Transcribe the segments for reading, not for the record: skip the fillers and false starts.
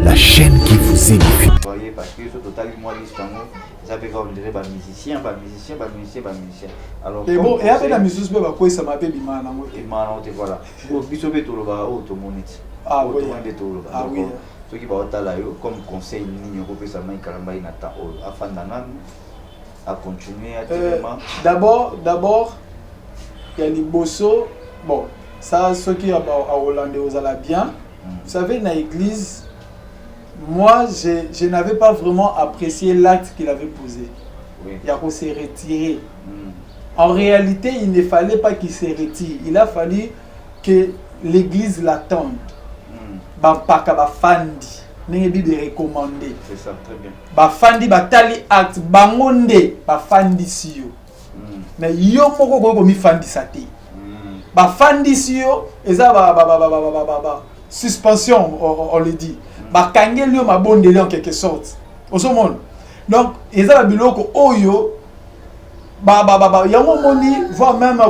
la chaîne qui vous édifie. Vous voyez, parce que ce total, moi, ça fait comme dirait musicien. Alors, et bon, et après la musique, ça m'a fait du mal. Voilà. Ah oui. Ah oui. Ceux qui vont être comme conseil, nous avons fait ça, à continuer à D'abord, il y a les bossos. Bon, ça, ceux qui sont à Hollande, vous allez bien. Vous savez, dans l'église, moi, je n'avais pas vraiment apprécié l'acte qu'il avait posé. Oui. Il s'est retiré. En réalité, il ne fallait pas qu'il se retire. Il a fallu que l'église l'attende. Bapaka bafandi. N'engi de recommander. C'est ça, très bien. Bafandi batali acte bangonde bafandi siyo. Mais yo moko ko mi fandi sate. Bafandi siyo eza suspension on le dit. Bakangeli yo mabondeli en quelque sorte. Osomon. Donc eza biloko oyo yango moni voire même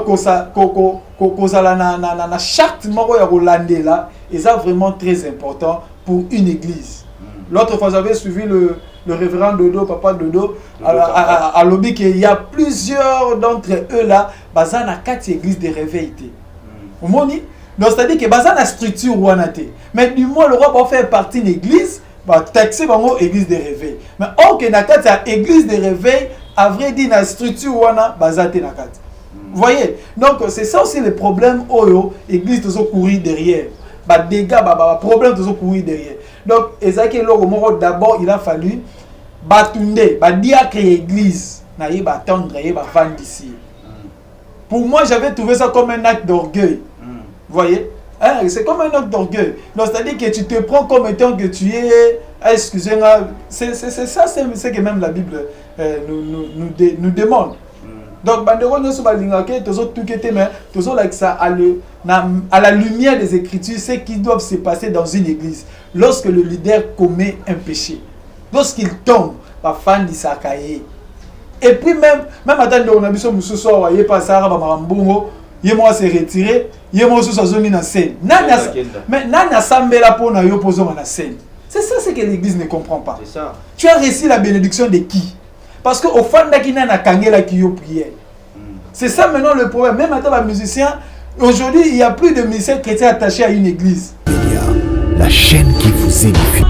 kozala na charte moko ya kolandela eza vraiment très important pour une église. L'autre fois j'avais suivi le révérend Dodo, papa Dodo, à lobby qu'il y a plusieurs d'entre eux là, basant na 4 églises de réveil. Donc c'est-à-dire que basant na structure wanate. Mais du moins le roi va faire partie d'une église, va taxer bango église de réveil. Mais or que na 4 église de réveil, à vrai dire na structure wana basate na 4. Vous voyez? Donc c'est ça aussi le problème oyo église toujours courir derrière. Dégâts, problème toujours courir derrière. Donc d'abord il a fallu batunde, diacre église, naïe batendre, vendre ici. Pour moi, j'avais trouvé ça comme un acte d'orgueil. Vous voyez? Hein? C'est comme un acte d'orgueil. C'est-à-dire que tu te prends comme étant que tu es... Excusez-moi, c'est ça, c'est ce que même la Bible nous demande. Donc, à la lumière des Écritures, ce qui doit se passer dans une église. Lorsque le leader commet un péché, lorsqu'il tombe, et puis même attendre, on a vu ce soir, il n'y a pas ça, il y a se retirer, il y a se zone dans scène. Mais nana sambela pour na yo poser na scène. C'est ça ce que l'église ne comprend pas. C'est ça. Tu as reçu la bénédiction de qui? Parce qu'au fond d'Akina na kangela qui yo prière. C'est ça maintenant le problème. Même attends les musiciens, aujourd'hui il n'y a plus de musiciens chrétiens attachés à une église. La chaîne qui vous édifie.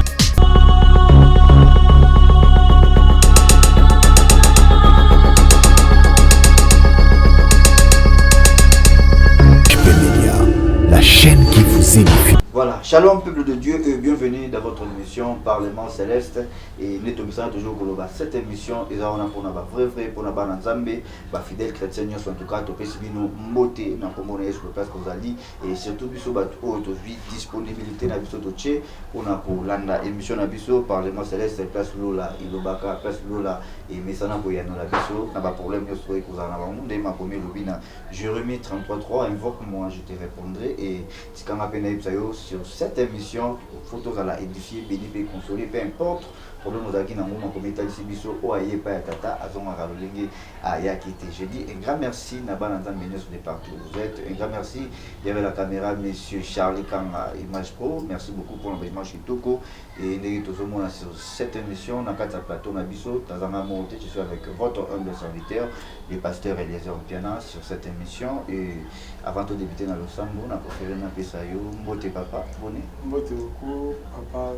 La chaîne qui vous édifie. Voilà, shalom peuple de Dieu et bienvenue dans votre émission Parlement Céleste. Et nous sommes toujours pour cette émission. Et là on a pour la vraie pour la banane Zambé, fidèles chrétiens en tout cas, topé sibino moté dans comment est-ce que place que vous allez et surtout biso bat auto vie disponibilité na biso toché on a pour landa émission na biso Parlement Céleste place lola ilobaka place lola et mesana pour yana la biso na ba problème yo soy ko za na ba monde ma premier lobina Jérémie 33:3 invoque moi je te répondrai et tikanga pena ipsayo sur cette émission, photos à la édifier, béni et consoler, peu importe. Problème aux acquis dans le monde, comme état ici, biso, ou aïe, pas à tata, à son maralolenge, à yakité. Je dis un grand merci, Naba Nantan Benyos de partout où vous êtes. Un grand merci, il y avait la caméra, monsieur Charlie Kanga, Image Pro. Merci beaucoup pour l'envoyement chez Toko. Et nous sommes sur cette émission, dans le plateau Nabiso, dans un moment je suis avec votre humble serviteur, le pasteur Eliezer Piana, sur cette émission. Et avant de débuter dans le Sambo, on a préféré Napesayo, Mbote Papa, bonnet. Mbote beaucoup, Papa,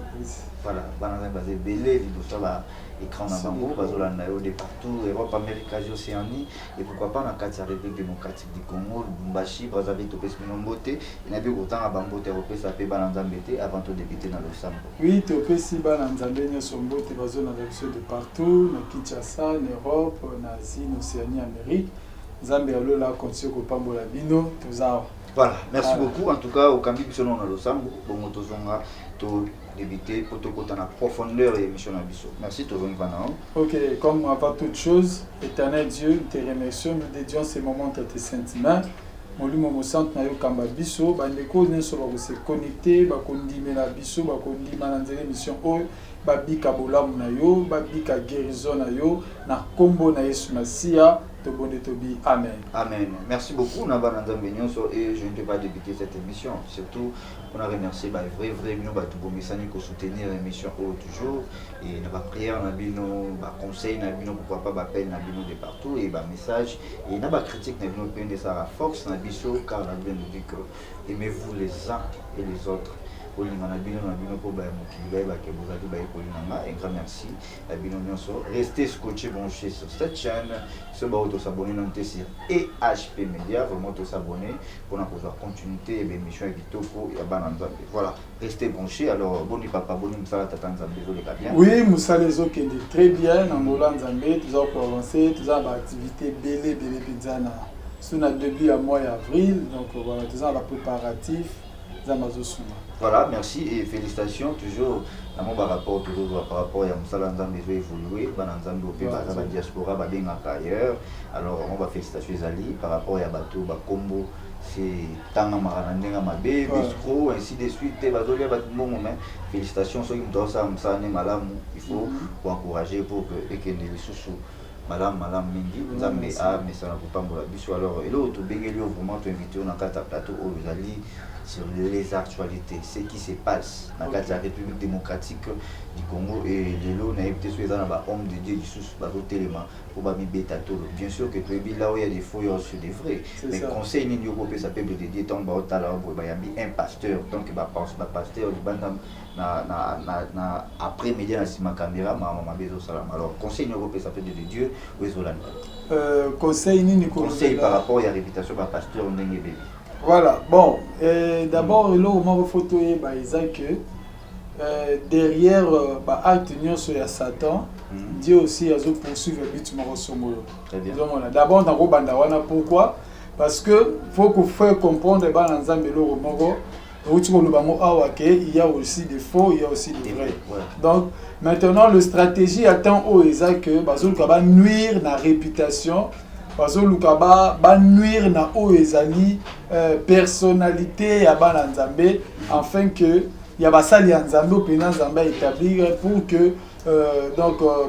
voilà, Banana basé belé, il doit faire l'écran dans Bango, Bazolanda, de partout, Europe, Amérique, Asie, Océanie, et pourquoi pas dans la République démocratique du Congo, Lumbashi, Brazzaville, Topesmino Mbote, il y a eu autant à Bambote, Européen, ça fait Bananzambete avant de débuter dans le Sambo. Oui, Topesi, Bananzambete, Sombote, Bazolanda, de partout, dans Kinshasa, en Europe, en Asie, en Océanie, Amérique, Zambé, là, continue au Pambola Bino, tout ça. Voilà, merci beaucoup. En tout cas, au Cambi, on a le Sambo, bon, Motozonga, tout débuter pour te côté en profondeur et mission Abisso. Merci, Tozonga. Ok, comme avant toute chose, éternel Dieu, nous te remercions, nous dédions ces moments à tes sentiments. Molu momo centre na yo kamba biso bandeko nso ba se connecter ba kondime na biso ba kondima na nzela mission oyo ba bika bolamu na yo ba bika guérison na yo na kombo na Yesu Masia Tobonde Tobi. Amen. Amen. Merci beaucoup, Naba Nzambe Nyonso, et je ne peux pas débuter cette émission. Surtout, on a remercié vrai, nous va soutenir l'émission toujours. Et nous prière, nous conseil, nous pourquoi pas peine, nous de partout, et message, et nous critique, nous prendre ça à force, nous car nous dit que aimez-vous les uns et les autres. Un grand merci. Restez scotchés, branchés sur cette chaîne. Si vous voulez s'abonner sur EHP Media, vraiment s'abonner pour pouvoir continuité et l'émission Vitoko et voilà, restez branchés. Alors, bon papa, bon Moussala Tata Nzambe, bien. Oui, Moussala Zoke très bien. En Molan Nzambe, tout ça pour avancer, tout ça va activité belé pizzana. C'est un début à mois avril, donc voilà, tout ça va préparatif. Voilà, merci et félicitations toujours par rapport à Moussala Nzambe évolué, Bananzambe au la diaspora ailleurs. Alors on va féliciter Ali par rapport à Bato Bakombo, c'est Tanga Marananga Mabe, Bistro, ainsi de suite, Bazolia Batmon. Félicitations ceux qui me donnent ça, il faut encourager pour que les sous Madame Mingi, vous avez mais ça ne peut pas me la alors, et l'autre, vraiment invité dans le plateau aux Ali sur les actualités, ce qui se passe dans la République démocratique du Congo et l'eau n'a été sur les hommes de Dieu qui sont téléma pour bêta tout. Bien sûr que tu es là où il y a des faux sur des vrais, mais conseil n'y a pas ça peut de Dieu tant que un pasteur, donc pasteur après média dans ma caméra maman bezo salam. Alors conseil n'y a pas ça peut de Dieu ou conseil par rapport à la réputation de pasteur n'engé bébé. Voilà, bon, d'abord, là, on m'a photo que derrière l'acte sur Satan, Dieu aussi a poursuivre le but Très bien. D'abord, dans le pourquoi? Parce que faut qu'on fasse comprendre il y a aussi des faux, il y a aussi des vrais. Donc, maintenant, la stratégie attend au Isaac que va nuire la réputation. Parce que Lukaba va nuire na o ezali personnalité ya bana Nzambe afin que ya basali Nzambe opena Nzambe établir pour que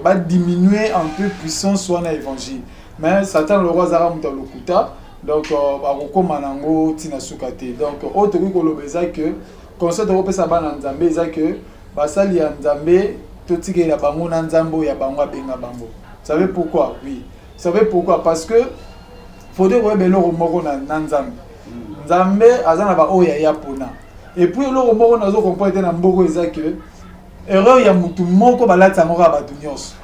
va diminuer un peu puissance soit na évangile. Mais Satan le roi zara muta lokuta donc ba kokoma nango tina sukate. Donc autre ko lobeza que conseil de repesa bana Nzambe eza que basali Nzambe totike ya bango na Nzambo ya bango benga bango. Vous savez pourquoi? Oui. Vous savez pourquoi? Parce que faudrait voir le moko na Nzambe. Nzambe azana ba oya ya pona. Et puis le moko nazo comprendre na mboko eza que erreur ya mutu moko balata moko ba dunyos.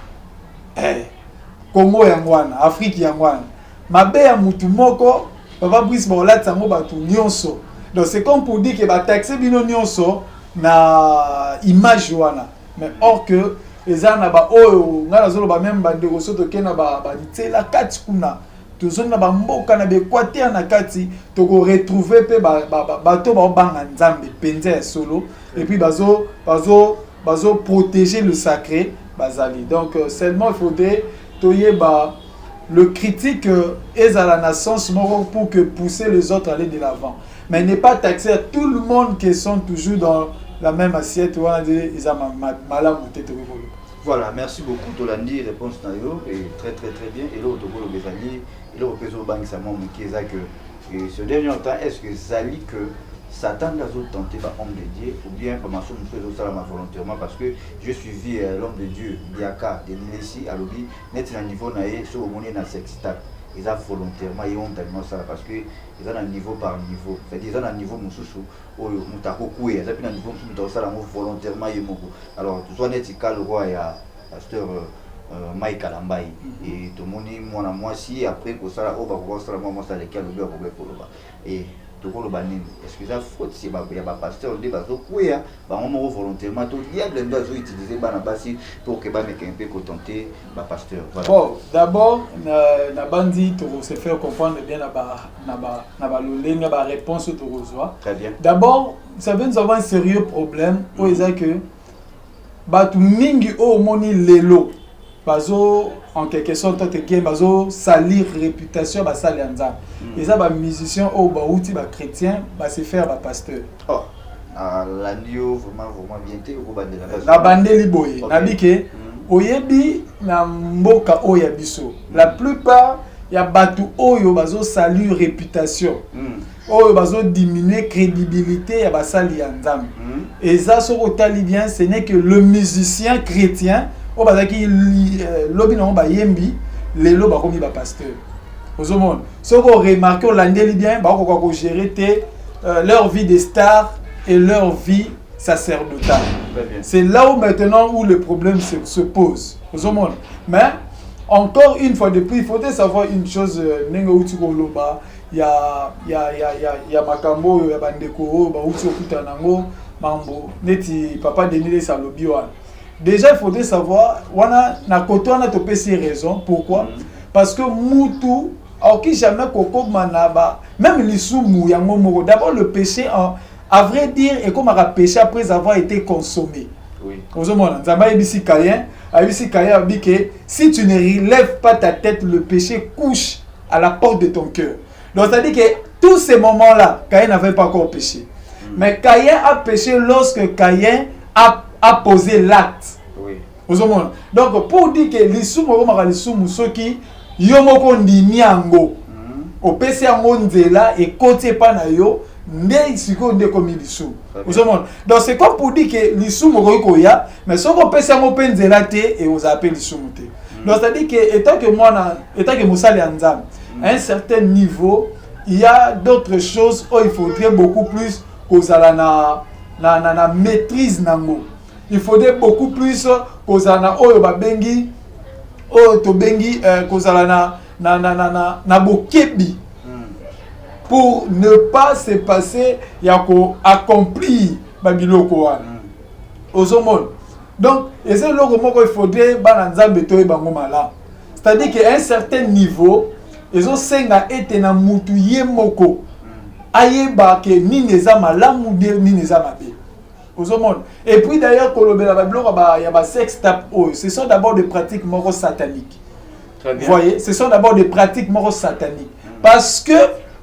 Congo yangwana, Afrique yangwana. Mabe ya mutu moko baba bris balata moko ba dunyonso. Donc c'est comme pour dire que ba taxer bino nyonso na image wana. Mais or que ezana ba oyo ngala zolo ba même bande ko soto kena ba ditela kati kuna tozonga ba mboka na bekwate na kati to ko retrouver pe bato ba banga Nzambe penza solo et puis bazo protéger le sacré bazali. Donc seulement il faudrait toyer le critique est à la naissance pour que pousser les autres à aller de l'avant, mais n'est pas taxer à tout le monde qui sont toujours dans la même assiette ou ils ont malade. Voilà, merci beaucoup Tolandi, réponse nayo et très bien. Et là au Togo le Bezali, et là au Peso Bank ça m'a dit que ce dernier temps est-ce que Zali que Satan n'a pas tenté par homme de Dieu ou bien par ma somme ça volontairement parce que je suivi l'homme de Dieu Diaka de Nilesi à l'obi net à niveau naé sur au monde na sextat. Ils ont volontairement et ont tellement ça parce que ils ont un niveau par niveau. C'est-à-dire ils ont un niveau mususu au mutako koué, ils ont un niveau mususu ça volontairement et moko. Alors tu sois net le roi ya pasteur Mike Kalambai et tout le monde moi si après que ça au ba ça moi ça lequel le problème pour le bas et tout le banine est-ce que ça faute si ba ya ba pasteur de ba koué ba on volontairement tout diable doit utiliser ba na basi pour que ba meke un peu contenter ba pasteur. Voilà. Bon, d'abord na bandi to se faire comprendre bien na ba lolenga ba réponse to reçoit. Très bien. D'abord, ça veut nous avoir un sérieux problème pour eza que ba tu mingi o moni lelo bazo en quelque sorte te game bazo salir réputation ba sali Nzambe. Et ça ba musicien o ba outi ba chrétien ba se faire ba pasteur. Oh. La nio vraiment bien té ko bandela. La bandeli boye. Na bike oyebi na mboka oya biso. La plupart ya batu oyo bazo saluer réputation oyo bazo diminuer crédibilité ya basali ya nzambe et ça soko tali bien ce n'est que le musicien chrétien o bazaki lobi na ba yembi lelo ba komi ba pasteur ozomona soko remarquer o landeli bien ba ko gérer leur vie de star et leur vie sacerdotale. C'est là où maintenant où le problème se pose. Mais encore une fois depuis, il faut savoir une chose. Il y a Makambo, il y a Bandeko, Papa Denis Salobiwan. Déjà, il faut savoir, on a topé ces raisons. Pourquoi? Parce que Moutou, alors qui jamais Koko Manaba, même l'Issoumou, d'abord le péché à vrai dire, et comme on a péché après avoir été consommé. Oui. Si tu ne relèves pas ta tête, le péché couche à la porte de ton cœur. Donc, c'est-à-dire que tous ces moments-là, Caïn n'avait pas encore péché. Mais Caïn a péché lorsque Caïn a posé l'acte. Oui. Donc, pour dire que l'Issoumou, ceux qui yomoko ndimiango, au péché en là et côté panayo. Donc c'est comme pour dire que l'issou morokoya mais si on peut s'en et vous appelez l'issou. Donc c'est-à-dire que étant que Moussa Lianzam à un certain niveau il y a d'autres choses où il faudrait beaucoup plus qu'aux ala na maîtrise nango. Il faudrait beaucoup plus qu'aux ala oyo babengi oyo to bengi qu'aux ala na bokebi. Pour ne pas se passer, il y a qu'à accomplir Babiloko. Donc, et c'est là qu'il faudrait c'est-à-dire qu'à un certain niveau, ils ont été dans Moutou Yemoko. Ayeba ke ni nezama la moudé ni nezama be. Et puis d'ailleurs, il y a sex tap. Ce sont d'abord des pratiques moraux sataniques. Vous voyez, ce sont d'abord des pratiques moraux sataniques. Parce que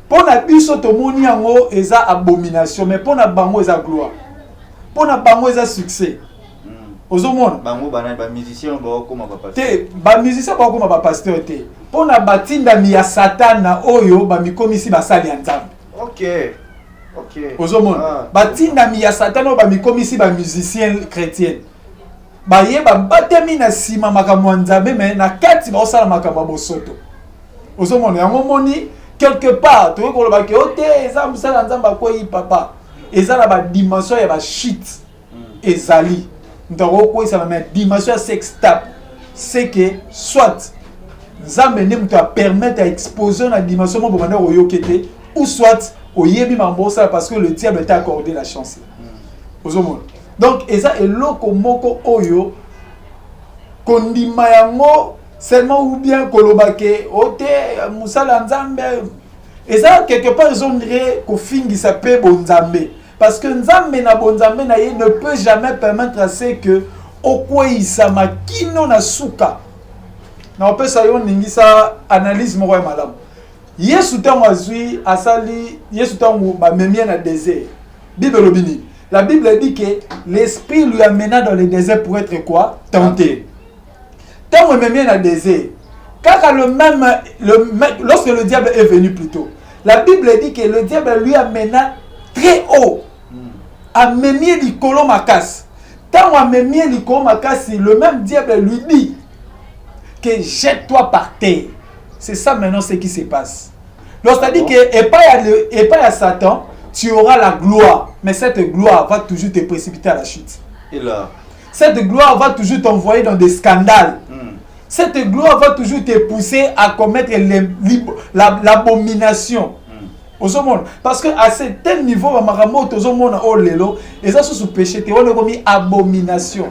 pour na biso to moni yango eza abomination mais pour na bango eza gloire. Pour na bango eza succès. Ozomona bango ba musicien ba koma ba pasteur. Te ba musicien ba koma ba pasteur te. Pour na batinda mi ya satana oyo ba mikomisi basali ya nzambe. OK. Ozomona batinda mi ya satana ba mikomisi ba musicien chrétien. Ba yeba batemi na sima makamwa nzambe mais na kati ba osala makamwa bosoto. Ozomona yango moni quelque part, tu vois qu'on va dire, ok, ça me semble que quoi il papa, et ça la dimension il y a shit, et zali, donc quoi ça va mettre dimension sextable, c'est que soit Nzambe ne me permettre d'exposer la dimension mon bonheur au yokete, ou soit au yebi mambo ça parce que le diable t'a accordé la chance. Donc et ça est loko moko oyo, kondima yango. Seulement ou bien kolobake ote musala nzambe et ça quelque part ils ont dirait qu'au fin qui s'appelle bonzambe parce que nzambe na bonzambe na ye ne peut jamais permettre à ce que okweisa makino na suka na on peut ça yon ningi ça analyse moko madame yesu tango azui asali yesu tango ba memia na désert bible lobini la bible dit que l'esprit lui amena dans le désert pour être quoi tenté. Quand on me met dans le désert, lorsque le diable est venu plus tôt, la Bible dit que le diable lui amena très haut, a mené du colomakas. Quand on a mené du colomakas, le même diable lui dit que jette-toi par terre. C'est ça maintenant ce qui se passe. Lorsqu'il dit que et pas à Satan, tu auras la gloire, mais cette gloire va toujours te précipiter à la chute. Et là, cette gloire va toujours t'envoyer dans des scandales. Cette gloire va toujours te pousser à commettre l'abomination. Parce que à certain niveau, péché, tu abomination.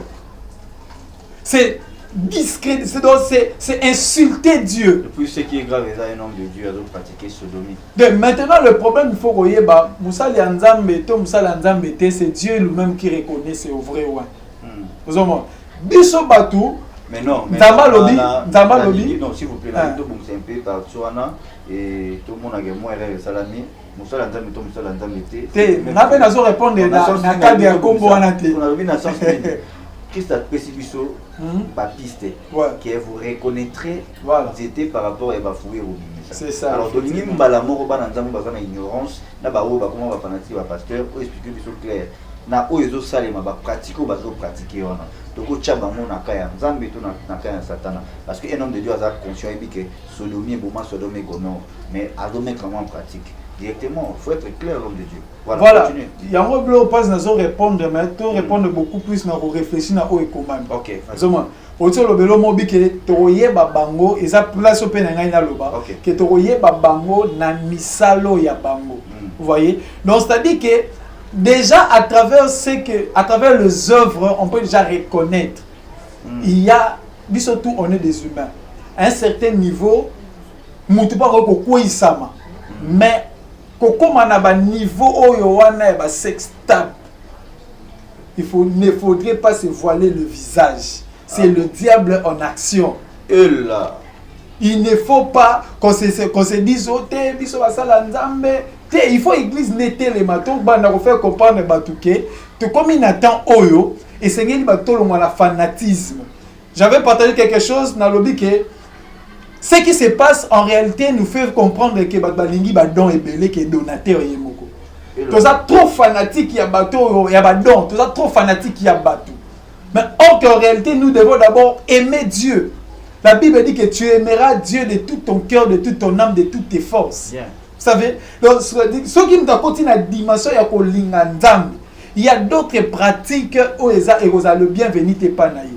C'est discret, c'est insulter Dieu. Et puis ce qui est grave, il y a un homme de Dieu à pratiquer sodomie. Maintenant, le problème, il faut que c'est Dieu lui-même qui reconnaît c'est au vrai. Biso Batou. Mais non, Nzamba lobby. Non, s'il vous plaît, c'est un peu par Tsuana et tout le monde a gagné moins de salami. Moussa Lanzam et tout Moussa Lanzam était. N'a pas répondre na cadre ya kombo wana te. On a vu na sens Christ a pris biso ba piste Ouais. que vous reconnaîtrez Voilà. étaient par rapport à bafouer au C'est ça. alors donc ni mbala moko bana nzambe bazana ignorance na ba o ba comment ba fanatique ba pasteur o expliquer biso clair na o ezo salema ba pratique o bazo pratiquer wana donc o tcha bango na kaya nzambe to na kaya satana parce que un homme de Dieu a conscient et que sodomie et boma sodome gono mais à mettre en pratique directement. Il faut être clair, l'homme de Dieu. Voilà. Il y a un blog pas à répondre, mais tu répondre beaucoup plus, mais réfléchir à où comment. Ok. Au-dessus le belo mobi que toye babango, et ça place au pénanga ina loba. Que toye babango na misalo ya bango. Vous voyez? Donc c'est-à-dire que déjà à travers les œuvres, on peut déjà reconnaître. Il y a, surtout on est des humains. À un certain niveau, mutu pas ko isama. Mais comme on a un niveau où on a un sextable, ne faudrait pas se voiler le visage. C'est le diable en action. Et là, il ne faut pas qu'on se dise oh, il faut l'église nette les matons, on faire comprendre que comme il attend Oyo, et c'est le fanatisme. J'avais partagé quelque chose dans le lobby que ce qui se passe en réalité nous fait comprendre que balingi badon et belé que donateur yemoko. Tout ça trop fanatique il y a bateau il y a badon, tout ça trop fanatique il y a bateau. Mais or qu'en réalité nous devons d'abord aimer Dieu. La Bible dit que tu aimeras Dieu de tout ton cœur, de toute ton âme, de toutes tes forces. Yeah. Vous savez, donc ceux qui nous continuent la dimension ya ko linga nzambe. Il y a d'autres pratiques où ils ont le bienvenu te panaye.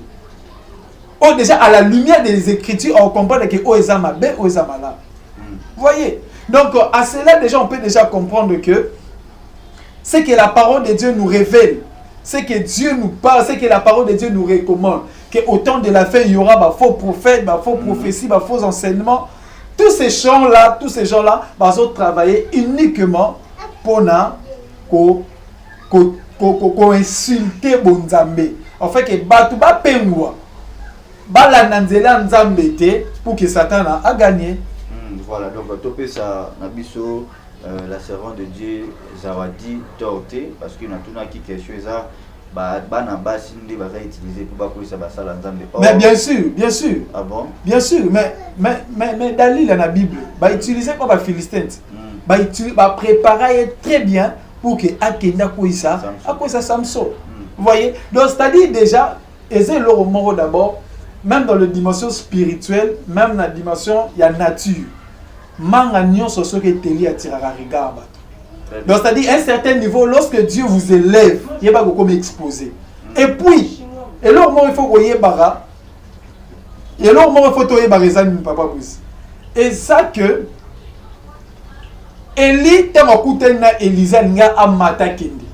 Oh, déjà, à la lumière des Écritures, on comprend que Oezama B, Oezama là. Vous voyez? Donc, à cela, déjà, on peut déjà comprendre que c'est que la parole de Dieu nous révèle, c'est que Dieu nous parle, c'est que la parole de Dieu nous recommande, qu'au temps de la fin, il y aura bah, faux prophètes, bah, faux prophéties, bah, faux enseignements. Tous ces gens-là, vont travailler uniquement pour insulter Bonzambe. En fait, que Batouba Pengwa. Pour que Satan a gagné. Voilà, donc topé ça, Nabiso, la servante de Dieu, Zawadi, Torté, parce qu'il y a tout qui question ça, utilisé pour pas que ça va mais bien sûr. Ah bon? Bien sûr, mais Dalil dans la Bible, utiliser comme les Philistins, préparer très bien pour que Akenda Kouissa, Samson. Vous voyez? Donc c'est-à-dire déjà, et c'est le mot d'abord. Même dans la dimension spirituelle, même dans la dimension il y a nature. Mangagnon sur ce que Téli a tiré à regard. Donc c'est-à-dire à un certain niveau, lorsque Dieu vous élève, il n'y a pas comme exposé. Et puis, et là il faut que bara. Et là il faut que barizan papa plus. Et ça que Eli tamakutena Elisa nga amata kendi.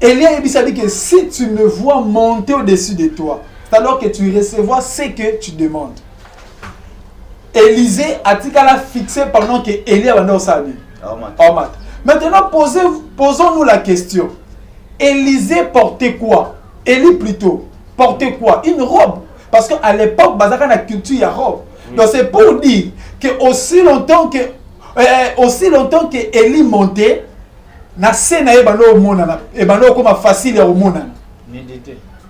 Eli a dit que si tu me vois monter au-dessus de toi, c'est alors que tu recevras ce que tu demandes. Élisée a dit qu'elle a fixé pendant que Élie a vendu sa vie. Maintenant, posons-nous la question. Élisée portait quoi? Élie plutôt portait quoi? Une robe. Parce qu'à l'époque, dans la culture, il y a robe. Donc c'est pour dire que aussi longtemps que Élie montait, na scène e bano au monde et bano comme facile au monde.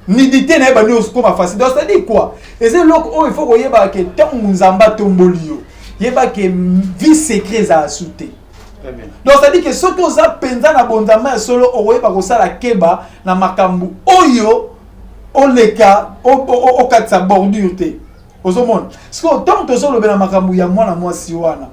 Nidité na bano comme facile. Donc ça dit quoi? Et c'est là où il faut que yeba que tant nzamba tombolio. Yeba que vie secret za asouté. Donc ça dit que ce que ça penza na bondama solo oyeba ko sala keba na makambu oyo oleka o katsa bordure te. Ozomon. Parce que tant que solo na makambu ya mwana mwasi wana.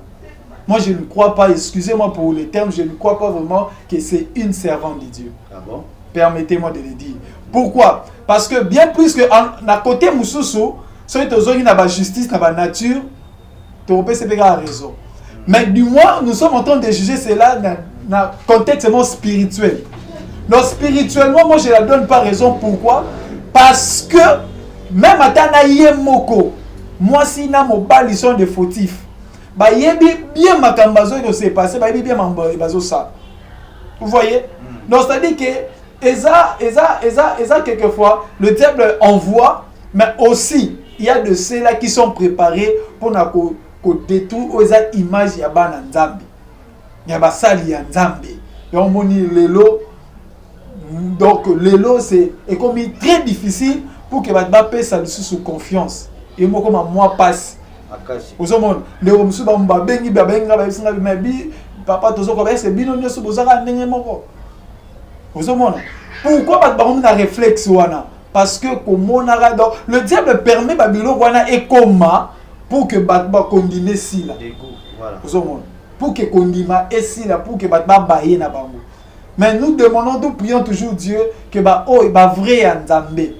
Moi, je ne crois pas, excusez-moi pour les termes, je ne crois pas vraiment que c'est une servante de Dieu. Ah bon? Permettez-moi de le dire. Pourquoi? Parce que bien plus que à côté Moussoussou, celui qui a la justice, la nature, tu as raison. Mais du moins, nous sommes en train de juger cela dans un contexte spirituel. Donc spirituellement, moi je ne la donne pas raison. Pourquoi? Parce que même à Tanaïe Moko, moi si na mobile, ils sont des fautifs. Bah yebi bien makambazo qui s'est passé, bah yebi bien mambazo ça. Vous voyez? Donc c'est à dire que Eza quelquefois le diable envoie, mais aussi il y a de ceux-là qui sont préparés pour na détruire aux images ya bana nzambi. Ya basali ya nzambi. Ya moni lelo Donc lelo c'est comme très difficile pour que bato bapesa sous confiance et moi comme moi passe aux hommes les hommes sous bamba bengi babenga basinga bimabi papa tozo ko c'est bino nyoso bozaka ndenge moko aux hommes pourquoi bato ba na réflexe wana parce que comme donc le diable permet babilo wana et comment pour que bato ba condamner si là voilà aux hommes pour que condima et si là pour que bato ba bailler na bango. Mais nous demandons, nous prions toujours Dieu que oh ba vrai Nzambe,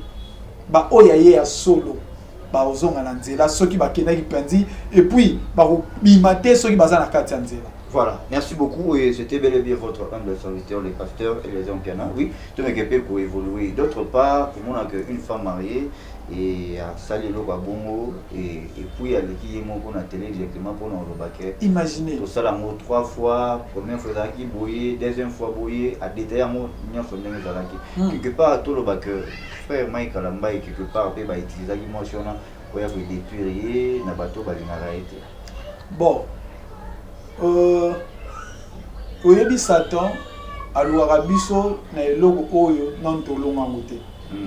ba oh ya solo, ba ozonga na nzela, ceux qui ba kena qui pendi et puis ba bimate ceux qui baza na kati nzela. Voilà, merci beaucoup et c'était bel et bien votre humble serviteur, les pasteurs et les hommes piano. Oui, tout le monde pour évoluer. D'autre part, pour moi, une femme mariée et à saluer le bongo et puis à l'équipe on a télé directement pour nous rebaquer. Imaginez. Tout ça l'amour 3 fois, première fois qui bouillé, deuxième fois bouillé, à détail amour n'y son dernier zalaki. Quelque part tout le bac frère Mike Kalamba et quelque part peut utiliser l'émotion pour y détruire na bateau balinara été. Bon. Oyebi Satan alouara biso na eloko oyo non tolonga ngote.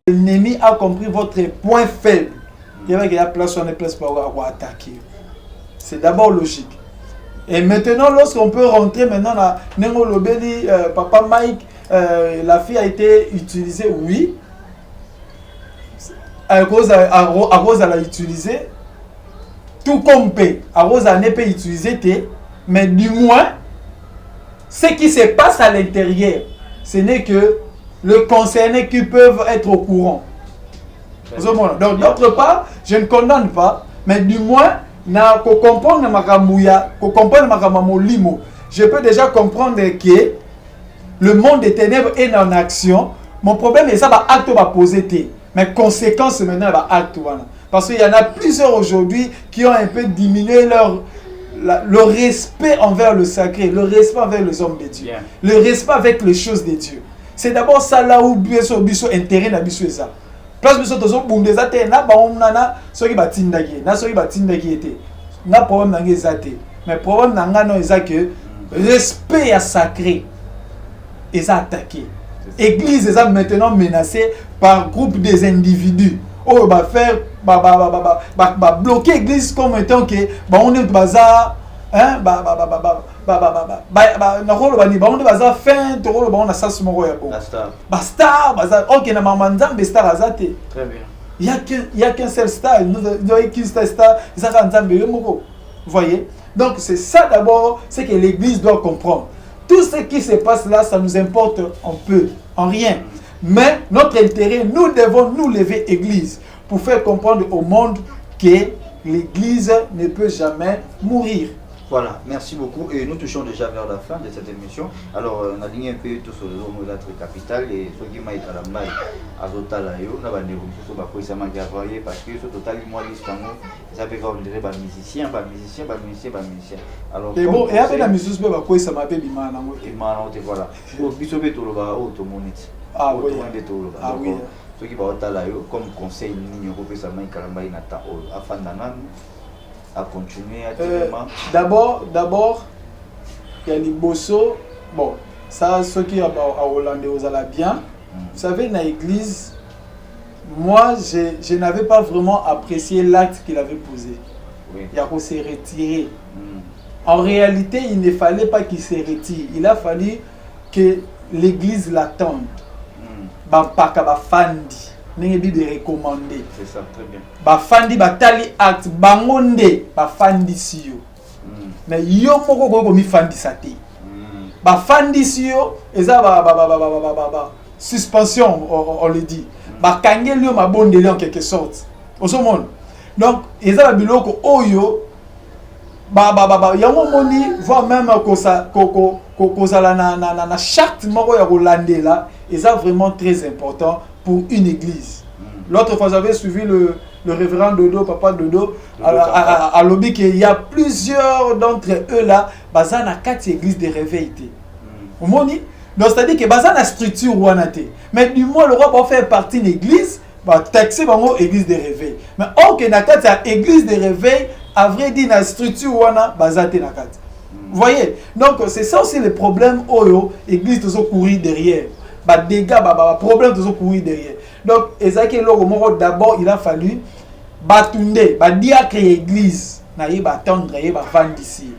L'ennemi a compris votre point faible. Il y avait qu'il y a place on est place pour attaquer. C'est d'abord logique. Et maintenant lorsqu'on peut rentrer maintenant là Nengo Lobeli papa Mike la fille a été utilisée oui. À Rose l'a utilisé tout comme P. À Rose n'a pas utilisé T. Mais du moins, ce qui se passe à l'intérieur, ce n'est que les concernés qui peuvent être au courant. Donc, d'autre part, je ne condamne pas, mais du moins, je peux déjà comprendre que le monde des ténèbres est en action. Mon problème est ça, acte va poser, mais conséquence maintenant, acte. Parce qu'il y en a plusieurs aujourd'hui qui ont un peu diminué le respect envers le sacré, le respect envers les hommes de Dieu, le respect avec les choses de Dieu. C'est d'abord ça là où biso intérêt na biso ça. Place biso tozo bundeza te na ba onana soki batindaki, na soki batindaki été. Na problème na ngezate. Mais problème na ngano eza que respect à sacré est attaqué. Église est maintenant menacée par groupe des individus. Oh va faire bloquer l'église comme étant que on est bazar hein on est bazar fin to on a ça ce mot basta bazar OK na mamanzambe star azate très bien il y a qu'un seul star nous qu'une star ça nzambe moko vous voyez donc c'est ça d'abord c'est que l'église doit comprendre tout ce qui se passe là ça nous importe un peu en rien. Mais notre intérêt, nous devons nous lever église pour faire comprendre au monde que l'église ne peut jamais mourir. Voilà, merci beaucoup. Et nous touchons déjà vers la fin de cette émission. Alors, on a ligné un peu tout sur le nom de la capitale et ce qui m'a été à la maille à Zotalayo, on a des gens parce que ce total, moi, ça peut faire des musiciens. Alors, et bon, et après la musique, ça m'a fait bimana. Voilà. Ah oui. Ah oui. Ceux qui vont comme conseil, nous avons à continuer à d'abord il y a les bosso bon ça ceux qui à Hollandais aux ala bien vous savez dans l'église moi je n'avais pas vraiment apprécié l'acte qu'il avait posé il a s'est retiré en réalité il ne fallait pas qu'il se retire il a fallu que l'église l'attende fandi n'est de recommander. C'est ça, très bien. Fandi batali acte bangonde fandi siyo. Mais yo moko ko mi fandi sati. Fandi siyo eza suspension on le dit. Kangel yo mabondeli en quelque sorte. Au monde. Donc eza biloko oyo yango moni voire même ko sala na charte moko ya kolandela eza vraiment très important pour une église. L'autre fois, j'avais suivi le révérend Dodo, papa Dodo, à l'objet qu'il y a plusieurs d'entre eux là, basés dans 4 églises de réveil. Vous voyez? Donc, c'est-à-dire que basé dans la structure ou mais du moins, le roi va faire partie de l'église, va taxer dans l'église de réveil. Mais or que dans 4 églises de réveil, à vrai dire, dans la structure ou basé dans 4. Vous voyez? Donc, c'est ça aussi le problème, l'église doit courir derrière. bah dégâts, bah problème toujours courir derrière. Donc ezaki loko moko d'abord il a fallu batunde, bah diacre église, na ye ba tendre ye ba vendre ici.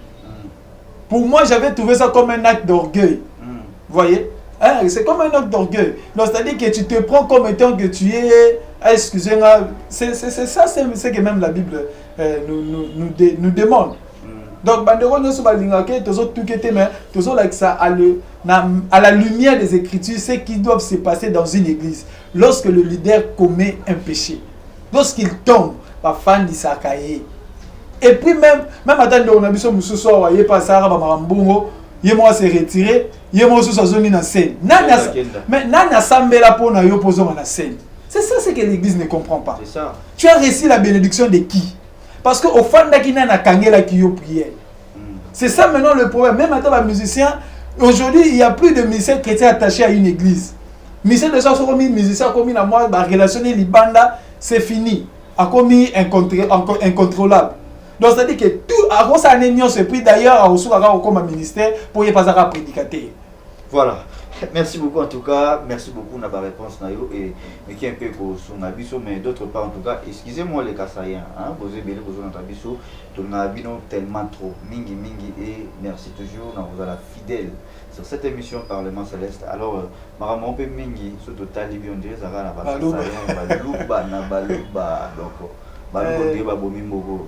Pour moi, j'avais trouvé ça comme un acte d'orgueil. Vous voyez, hein? C'est comme un acte d'orgueil. Donc, c'est-à-dire que tu te prends comme étant que tu es... Excusez-moi, c'est ça, c'est que même la Bible nous demande. Donc, bandero nous sommes à la lumière des Écritures, c'est qui doivent se passer dans une église. Lorsque le leader commet un péché, lorsqu'il tombe, par fan d'Isakaye. Et puis même attendez, on a vu ce soir, il est passé à Marambo, il est moi s'est retiré, il est moi sur sa zone en scène. Mais Nana Sambela pour na yo poser en scène. C'est ça, c'est que l'église ne comprend pas. C'est ça. Tu as reçu la bénédiction de qui? Parce que au fond d'Akina na kangela qui yo prière. C'est ça maintenant le problème. Même en tant que musicien, aujourd'hui il n'y a plus de musiciens chrétiens attachés à une église. Musiciens de gens sont comme musiciens comme la moi, relationner libanda, c'est fini. A commis incontrôlable. Donc c'est-à-dire que tout à cause d'un union se pris d'ailleurs à Oussoukara comme un ministère pour y passer à prédicater. Voilà. Merci beaucoup en tout cas. Merci beaucoup na ba réponse na yo et qui un peu pour son abisso mais d'autre part en tout cas excusez-moi les Kassaïens hein vous avez bien besoin notre abisso ton abino tellement trop mingi et merci toujours na vous la fidèle sur cette émission Parlement Céleste. Alors maman peu mingi sur total bien on dirait ça va la baluba na baluba donc baluba bomi mbogo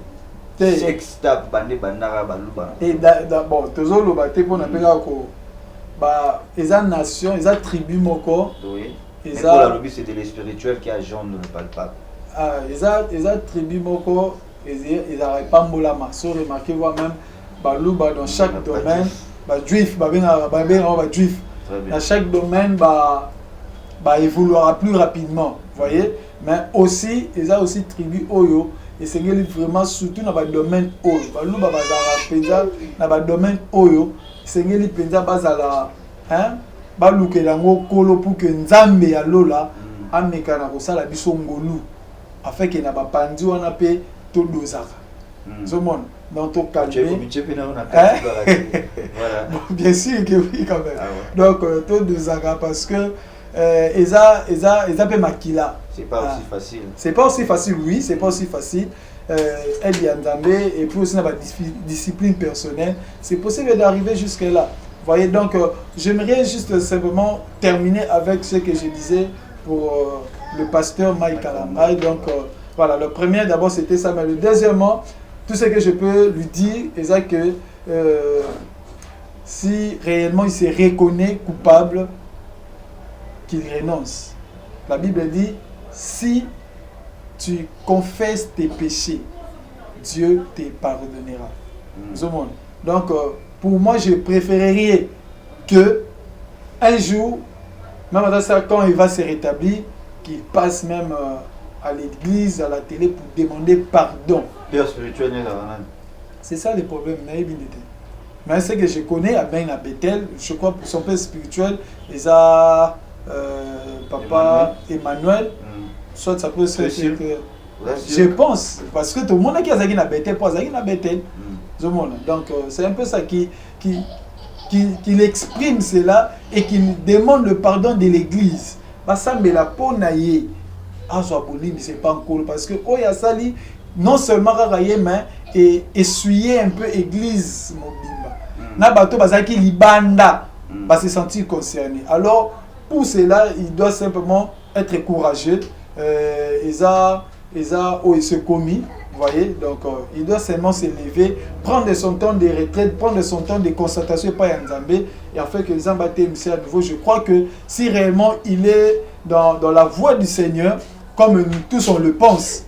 sex tap bande bandara baluba et d'abord toujours le baté pour n'appeler ko bah eza nation eza tribu moko oui eza la lobby c'est de l'spirituel qui a jaune ne parle pas eza tribu moko eza pambolama so remarquez voir même baluba dans chaque domaine ba juif ba juif dans chaque domaine ba évoluera plus rapidement voyez mais aussi eza aussi tribu oyo et c'est vraiment surtout dans le domaine oyo baluba bazara penza na ba domaine oyo sengeli penza bazala hein balukela ngo kolo pour que nzambe ya lola ameka na kosala biso ngolu afin que na bapandi wana pe to dozaka zomon donc to calmer voilà bien sûr que oui quand même donc to dozaka parce que eza pe makila c'est pas aussi facile c'est pas aussi facile oui c'est pas aussi facile elle y a Nzambé et puis aussi dans la discipline personnelle c'est possible d'arriver jusque là voyez donc j'aimerais juste simplement terminer avec ce que je disais pour le pasteur Mike Kalamai donc voilà le premier d'abord c'était ça mais le deuxièmement tout ce que je peux lui dire c'est que si réellement il se reconnaît coupable qu'il renonce la Bible dit si tu confesses tes péchés, Dieu te pardonnera. Donc, pour moi, je préférerais que un jour, même quand il va se rétablir, qu'il passe même à l'église, à la télé pour demander pardon. C'est ça le problème. Mais ce que je connais à Ben à Bethel, je crois que son père spirituel, il a papa Emmanuel. Soit ça peut se faire que je pense parce que tout le monde qui a zagi na Bethel pas zagi na Bethel donc c'est un peu ça qui exprime cela et qui demande le pardon de l'église parce que la peau naïe à soi boni mais c'est pas encore parce que oya sali non seulement raraye mais et essuyer un peu église mobimba na bato bazaki libanda va se sentir concerné alors pour cela il doit simplement être courageux il se commis, vous voyez, donc il doit seulement se lever, prendre son temps de retraite, prendre son temps de constatation par Nzambé et en fait que Nzambé à nouveau. Je crois que si réellement il est dans la voie du Seigneur, comme nous tous on le pense,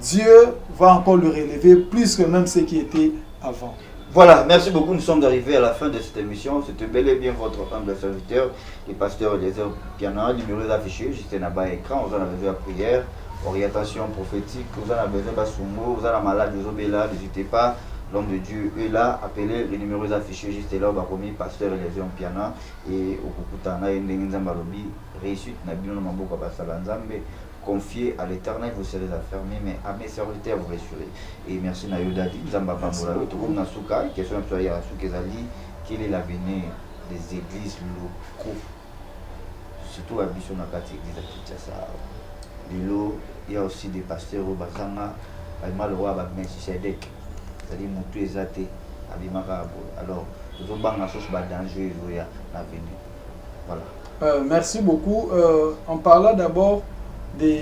Dieu va encore le relever plus que même ce qui était avant. Voilà, merci beaucoup. Nous sommes arrivés à la fin de cette émission. C'était bel et bien votre humble serviteur, le pasteur Eliezer Piana, numéro affiché, juste là-bas à l'écran. Vous en avez besoin de prière, orientation prophétique, vous en avez besoin de soumo, vous en avez malade, vous avez là, n'hésitez pas. L'homme de Dieu est là, appelez les numéros affichés juste là, on va commis pasteur Eliezer Piana et au Kukutana et Nzambalobi, réussite, Nabino Mamboka Basalanzambe. Confiez à l'éternel vos serez affermés, mais à mes serviteurs vous rassurez. Et merci Nayodadi, Zamba Pambola, tout comme Nasuka, question à Soukezali, quel est l'avenir des églises locaux surtout à Bisson à l'église à Kinshasa. Lilo, il y a aussi des pasteurs au Bazanga, malheureux à Melchisedec, c'est-à-dire Moutou Ezate, à Bimarabo. Alors, nous avons une chose dangereuse à l'avenir. Voilà. Merci beaucoup. En parlant d'abord de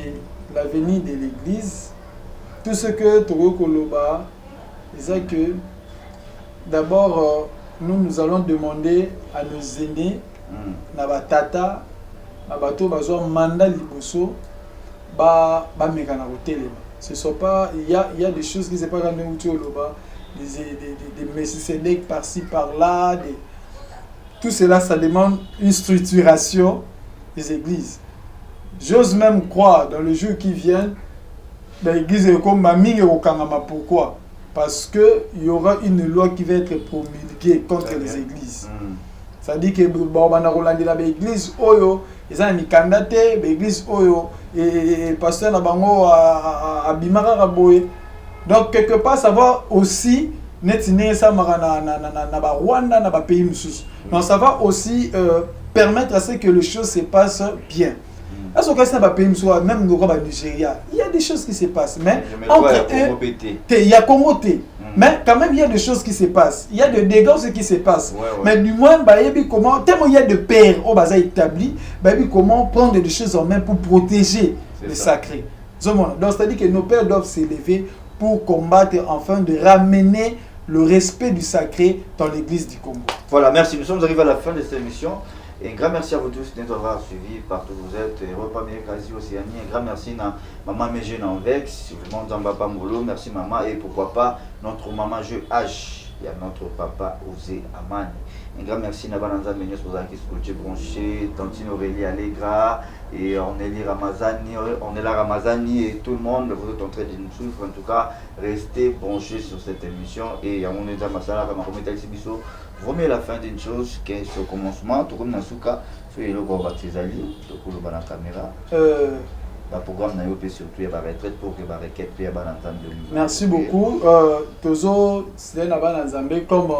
l'avenir de l'église, tout ce que Toro Koloba, c'est que d'abord, nous allons demander à nos aînés, na tata, na bato bazo mandat liboso, ba mekana hotel. Ce sont pas, il y a des choses qui ne sont pas quand nous des Melchisedec par-ci par-là, tout cela, ça demande une structuration des églises. J'ose même croire dans le jour qui vient, l'église est comme Maming et Okangama. Pourquoi? Parce qu'il y aura une loi qui va être promulguée contre les églises. Ça dit que l'église Oyo, ils ont mis candidat, l'église Oyo, et pasteur Nabango à Bimara Raboé. Donc, quelque part, ça va aussi, Rwanda, na pays musus. Donc, ça va aussi permettre à ce que les choses se passent bien. Est-ce que pays musus, même au Nigeria, il y a des choses qui se passent, mais entre eux, il y a Congoté. Mais quand même, il y a des choses qui se passent. Il y a des dégâts qui se passent. Mais du moins, comment, tellement il y a de pères au bas établi, comment prendre des choses en main pour protéger le sacré. Donc, c'est-à-dire que nos pères doivent s'élever pour combattre, enfin, de ramener le respect du sacré dans l'église du Congo. Voilà, merci. Nous sommes arrivés à la fin de cette émission. Et un grand merci à vous tous d'être suivis partout où vous êtes. Repas Quasi Océanie. Un grand merci à Maman Mégène en Vex, vraiment Zambaba Mbolo. Merci Maman. Et pourquoi pas notre maman Jeu H. Il y a notre papa Osé Aman. Un grand merci à Bananza Ménios pour qui se branché, Tantine Aurélie Allegra, et on est là Ramazani et tout le monde, vous êtes en train de nous suivre. En tout cas, restez branchés sur cette émission. Et à mon état Masala, comme vraiment la fin d'une chose qui est au commencement, tout comme Nasuka, fait le gros baptisali, tout comme le caméra. Le programme n'a pas surtout il va retraite pour que va requête puis va entendre. Merci beaucoup. Tozo c'est là bas Nzambe comme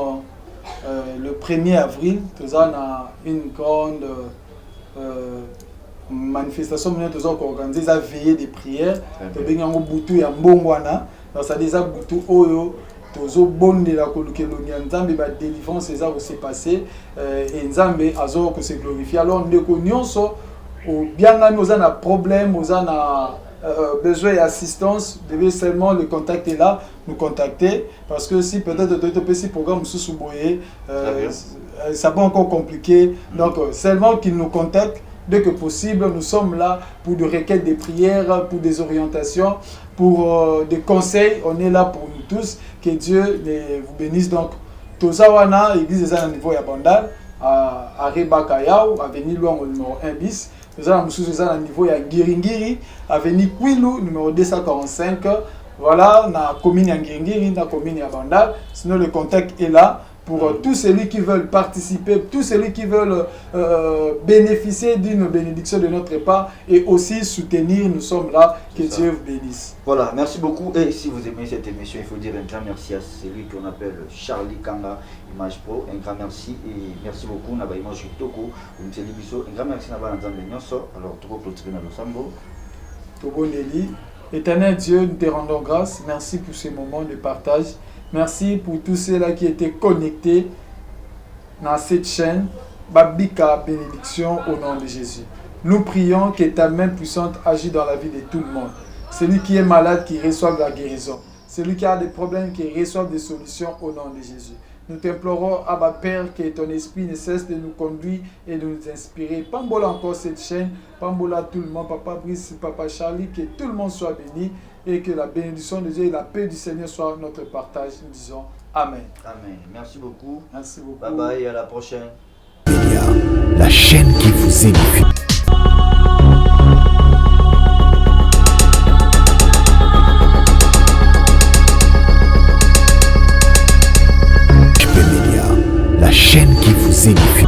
le 1er avril, Tozo a une grande manifestation nous avons organisé la veillée des prières. Tobenga ngo butu ya mbongwana. Donc ça déjà butu oyo Tozo bonde la kolukelonia Nzambe ba délivrance ça va se passer et Nzambe azo que se glorifier. Alors ndeko nyonso ou bien nous avons un problème, nous avons besoin d'assistance, vous devez seulement le contacter là, nous contacter, parce que si peut-être ce programme sous boyer, ça va encore compliqué, donc seulement qu'ils nous contactent dès que possible. Nous sommes là pour des requêtes, des prières, pour des orientations, pour des conseils. On est là pour nous tous. Que Dieu vous bénisse. Donc, Tozawana, l'église est à un niveau abondant, à Rebakayao, avenue Luango numéro 1 bis. Nous avons un niveau à Giringiri, avenue Kwilu, numéro 245. Voilà, dans la commune à Giringiri, dans la commune à Bandal. Sinon, le contact est là pour tous ceux qui veulent participer, tous ceux qui veulent bénéficier d'une bénédiction de notre part et aussi soutenir. Nous sommes là. Que Dieu vous bénisse. Voilà, merci beaucoup. Et si vous aimez cette émission, il faut dire un grand merci à celui qu'on appelle Charlie Kanga Image Pro. Un grand merci et merci beaucoup. Naba Image Toko, un grand merci Naba Nzambe Nyonso. Alors, Toko Clotilde Nalosambo. Togo Nelly. Éternel Dieu, nous te rendons grâce. Merci pour ces moments de partage. Merci pour tous ceux-là qui étaient connectés dans cette chaîne. Babika, bénédiction au nom de Jésus. Nous prions que ta main puissante agisse dans la vie de tout le monde. Celui qui est malade, qui reçoive la guérison. Celui qui a des problèmes, qui reçoive des solutions au nom de Jésus. Nous t'implorons, Abba Père, que ton esprit ne cesse de nous conduire et de nous inspirer. Pambola encore cette chaîne, Pambola tout le monde, Papa Brice, Papa Charlie, que tout le monde soit béni et que la bénédiction de Dieu et la paix du Seigneur soient notre partage. Nous disons Amen. Amen. Merci beaucoup. Merci beaucoup. Bye bye, à la prochaine. La chaîne qui vous édifie.